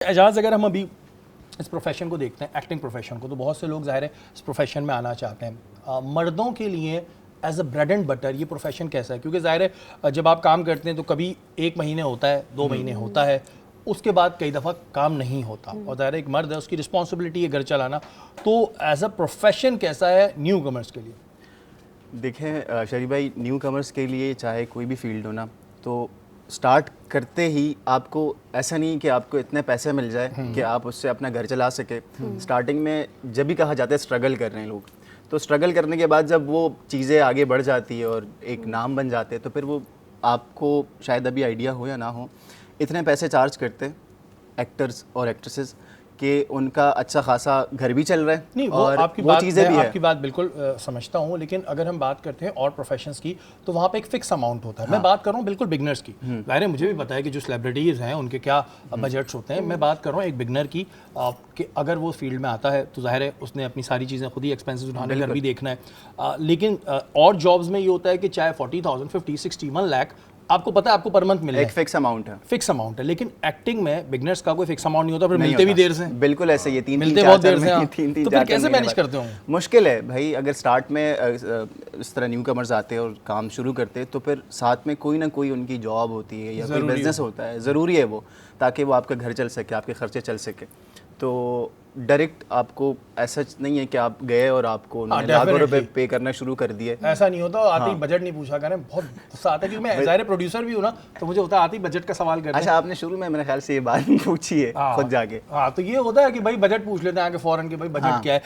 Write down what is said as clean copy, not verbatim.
एजाज, अगर हम अभी इस प्रोफेशन को देखते हैं, एक्टिंग प्रोफेशन को, तो बहुत से लोग ज़ाहिर है इस प्रोफेशन में आना चाहते हैं। मर्दों के लिए as a bread and butter ये प्रोफेशन कैसा है? क्योंकि ज़ाहिर है जब आप काम करते हैं तो कभी 1 महीने होता है, 2 महीने होता है, उसके बाद कई दफ़ा काम नहीं होता, और ज़ाहिर है एक मर्द है, उसकी रिस्पॉन्सिबिलिटी है घर चलाना। तो एज अ प्रोफेशन कैसा है न्यू कमर्स के लिए? देखें शरीफ भाई, न्यू कमर्स के लिए चाहे कोई भी फील्ड हो ना, तो स्टार्ट करते ही आपको ऐसा नहीं कि आपको इतने पैसे मिल जाए कि आप उससे अपना घर चला सके। स्टार्टिंग में जब भी कहा जाता है स्ट्रगल कर रहे हैं लोग, तो स्ट्रगल करने के बाद जब वो चीज़ें आगे बढ़ जाती है और एक नाम बन जाते हैं, तो फिर वो आपको शायद अभी आइडिया हो या ना हो, इतने पैसे चार्ज करते एक्टर्स और एक्ट्रेसेस कि उनका अच्छा खासा घर भी चल रहा है। नहीं, और आपकी वो बात, चीज़ें मैं भी आपकी बात बिल्कुल समझता हूँ, लेकिन अगर हम बात करते हैं और प्रोफेशंस की, तो वहाँ पे एक फिक्स अमाउंट होता है। मैं बात कर रहा हूँ बिल्कुल बिगनर्स की। ज़ाहिर है मुझे भी पता है कि जो सेलिब्रिटीज़ हैं उनके क्या बजट्स होते हैं। मैं बात कर रहा हूँ एक बिगनर की, कि अगर वो फील्ड में आता है तो ज़ाहिर है उसने अपनी सारी चीज़ें खुद ही एक्सपेंसेस उठाने, घर भी देखना है। लेकिन और जॉब्स में ये होता है कि चाहे 40,000, 50, 60, 1 लाख आपको पता है आपको पर मंथ मिले, एक फिक्स अमाउंट है। फिक्स अमाउंट है। लेकिन एक्टिंग में बिगनर्स का कोई फिक्स अमाउंट नहीं होता, फिर नहीं मिलते भी होता। देर से हैं। बिल्कुल ऐसे ही है, मिलते बहुत देर से हैं। तीन तो चार फिर कैसे महीने मैनेज बाद। करते होंगे? मुश्किल है भाई, अगर स्टार्ट में इस तरह न्यू कमर्स आते हैं और काम शुरू करते हैं, तो फिर साथ में कोई ना कोई उनकी जॉब होती है या कोई बिजनेस होता है, ज़रूरी है वो, ताकि वो आपका घर चल सके, आपके खर्चे चल सके। तो डायरेक्ट आपको ऐसा नहीं है कि आप गए और आपको उन्होंने लाखों रुपए पे करना शुरू कर दिए। ऐसा नहीं होता। आते ही बजट नहीं पूछा करें, बहुत गुस्सा आता है, क्योंकि मैं ज़ाहिर प्रोड्यूसर भी हूँ ना, तो मुझे होता है आते ही बजट का सवाल करते हैं। अच्छा, आपने शुरू में मेरे ख्याल से ये बात पूछी है खुद जाके। हाँ, तो ये होता है कि भाई बजट पूछ लेते हैं आके फ़ौरन कि भाई बजट क्या है।